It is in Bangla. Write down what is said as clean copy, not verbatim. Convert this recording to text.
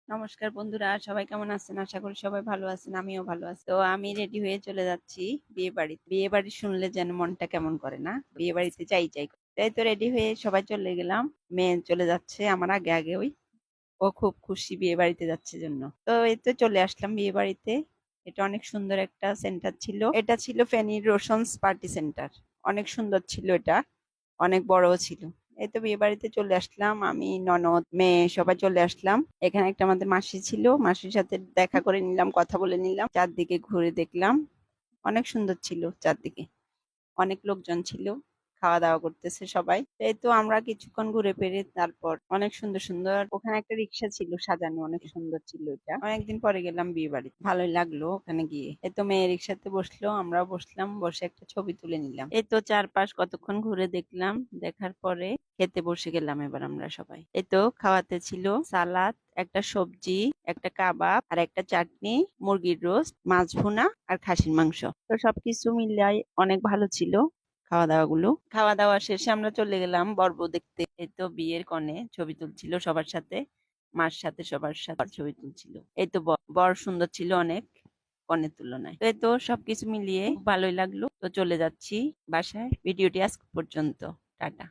নমস্কার বন্ধুরা, সবাই কেমন আছেন? আশা করি সবাই ভালো আছেন, আমিও ভালো আছি। তো আমি রেডি হয়ে চলে যাচ্ছি বিয়ে বাড়িতে। বিয়ে বাড়ি শুনলে যেন মনটা কেমন করে না, বিয়ে বাড়িতে যাই যাই করে। তাই তো রেডি হয়ে সবাই চলে গেলাম। মেয়ে চলে যাচ্ছে আমার আগে আগে। ও খুব খুশি বিয়ে বাড়িতে যাচ্ছে জন্য। তো এই তো চলে আসলাম বিয়ে বাড়িতে। এটা অনেক সুন্দর একটা সেন্টার ছিল। এটা ছিল ফেনীর রোশনস পার্টি সেন্টার। অনেক সুন্দর ছিল এটা, অনেক বড়ও ছিল। এই তো বিয়ে বাড়িতে চলে আসলাম, আমি ননদ মেয়ে সবাই চলে আসলাম। এখানে একটা আমাদের মাসি ছিল, মাসির সাথে দেখা করে নিলাম, কথা বলে নিলাম, চারদিকে ঘুরে দেখলাম। অনেক সুন্দর ছিল চারদিকে, অনেক লোকজন ছিল, খাওয়া দাওয়া করতেছে সবাই। তো এই তো আমরা কিছুক্ষণ ঘুরে ফিরে তারপর অনেক সুন্দর সুন্দর ওখানে একটা রিক্সা ছিল সাজানো, অনেক সুন্দর ছিল এটা। অনেকদিন পরে গেলাম বিয়ে বাড়ি, ভালোই লাগলো ওখানে গিয়ে। এই তো মেয়ে রিক্সাতে বসলো, আমরাও বসলাম, বসে একটা ছবি তুলে নিলাম। এই তো চারপাশ কতক্ষণ ঘুরে দেখলাম, দেখার পরে খেতে বসে গেলাম এবার আমরা সবাই। এই তো খাওয়াতে ছিল সালাদ, একটা সবজি, একটা কাবাব আর একটা চাটনি, মুরগির রোস্ট, মাছ ভুনা আর খাসির মাংস। তো সবকিছু মিলাই অনেক ভালো ছিল খাওয়া দাওয়া শেষে আমরা চলে গেলাম বরবউ দেখতে। এই তো বিয়ের কনে ছবি তুলছিল সবার সাথে, মার সাথে সবার সাথে ছবি তুলছিল। এই তো বর সুন্দর ছিল অনেক কনের তুলনায়। তো এই তো সবকিছু মিলিয়ে খুব ভালোই লাগলো। তো চলে যাচ্ছি বাসায়। ভিডিওটি আজ পর্যন্ত। টাটা।